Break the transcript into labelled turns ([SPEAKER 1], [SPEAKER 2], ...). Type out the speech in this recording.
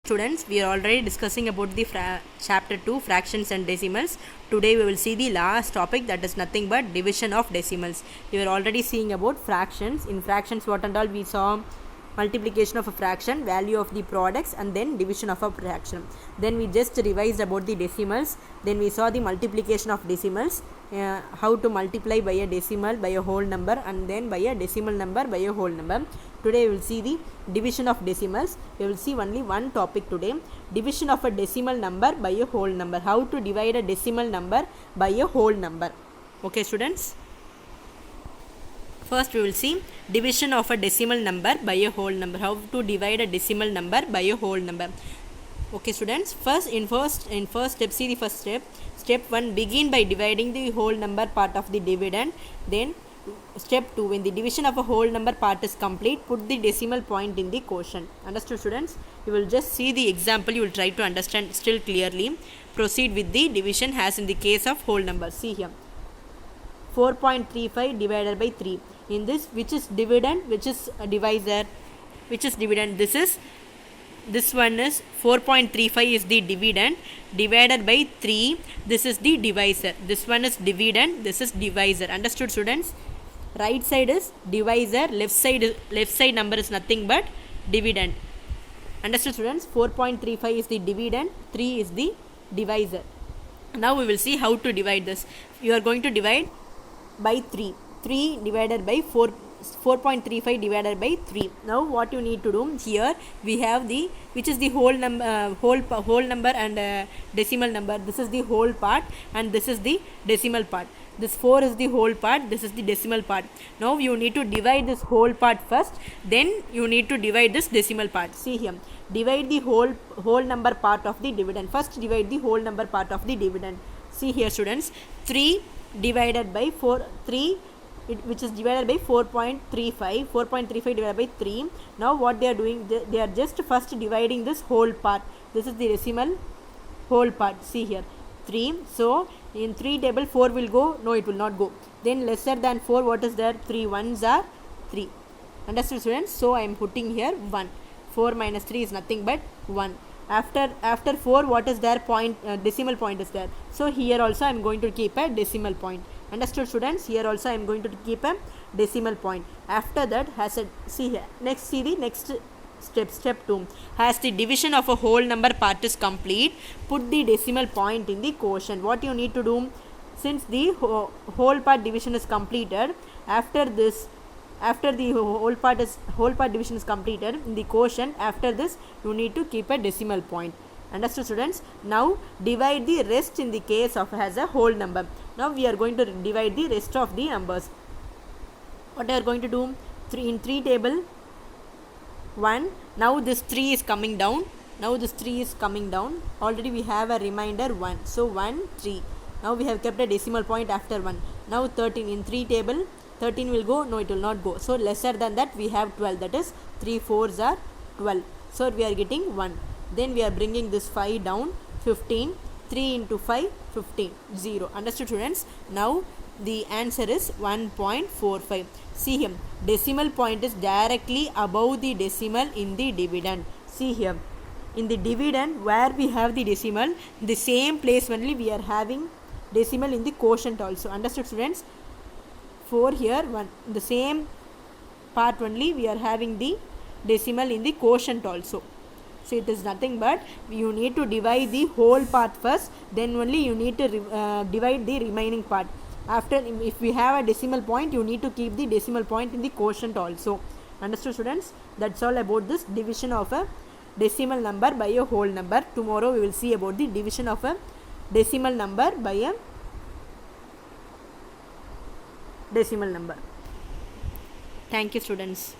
[SPEAKER 1] Students, we are already discussing about the chapter 2 fractions and decimals. Today we will see the last topic, that is nothing but division of decimals. We are already seeing about fractions. In fractions, what and all we saw: multiplication of a fraction, value of the products, and then division of a fraction. Then we just revised about the decimals. Then we saw the multiplication of decimals, how to multiply by a decimal by a whole number, and then by a decimal number by a whole number. Today we will see the division of decimals. We will see only one topic today: division of a decimal number by a whole number. How to divide a decimal number by a whole number. Okay, students? First we will see division of a decimal number by a whole number. How to divide a decimal number by a whole number. Okay, students, first step, see the first step. Step 1, begin by dividing the whole number part of the dividend. Then step 2, when the division of a whole number part is complete, put the decimal point in the quotient. Understood, students? You will just see the example, you will try to understand still clearly. Proceed with the division as in the case of whole number. See here, 4.35 divided by 3. In this, which is dividend, which is a divisor, which is dividend? This one is 4.35 is the dividend, divided by 3, this is the divisor. This one is dividend, this is divisor. Understood, students? Right side is divisor, left side number is nothing but dividend. Understood, students? 4.35 is the dividend, 3 is the divisor. Now we will see how to divide this. You are going to divide by 3. 3 divided by 4.35 divided by 3. Now what you need to do, here we have the, which is the whole number, whole number and decimal number. This is the whole part and this is the decimal part. This 4 is the whole part, this is the decimal part. Now you need to divide this whole part first, then you need to divide this decimal part. See here, divide the whole number part of the dividend. First divide the whole number part of the dividend. See here, students, 3 divided by 4, 3 which is divided by 4.35 divided by 3. Now what they are doing, they are just first dividing this whole part. This is the decimal whole part. See here, 3. So in 3 table 4 will go, no, it will not go. Then lesser than 4, what is there? 3 ones are 3. Understood, students? So I am putting here 1. 4 minus 3 is nothing but 1. After 4, what is there? Decimal point is there. So here also I am going to keep a decimal point. Understood, students? Here also I am going to keep a decimal point. After that, see here, see the next step, step 2. As the division of a whole number part is complete, put the decimal point in the quotient. What you need to do, since the whole part division is completed, after the whole part division is completed, in the quotient, after this you need to keep a decimal point. Understood, students? Now divide the rest in the case of as a whole number. Now we are going to divide the rest of the numbers. What are going to do? In 3 table 1. Now this 3 is coming down. Already we have a remainder 1. So 1, 3. Now we have kept a decimal point after 1. Now 13. In 3 table 13 will go, no, it will not go. So lesser than that we have 12. That is 3 4s are 12. So we are getting 1. Then we are bringing this 5 down, 15, 3 into 5, 15, 0. Understood, students? Now the answer is 1.45. See here, decimal point is directly above the decimal in the dividend. See here, in the dividend where we have the decimal, the same place only we are having decimal in the quotient also. Understood, students? 4 here, 1. The same part only we are having the decimal in the quotient also. So it is nothing but you need to divide the whole part first, then only you need to divide the remaining part. After, if we have a decimal point, you need to keep the decimal point in the quotient also. Understood, students? That's all about this division of a decimal number by a whole number. Tomorrow we will see about the division of a decimal number by a decimal number. Thank you, students.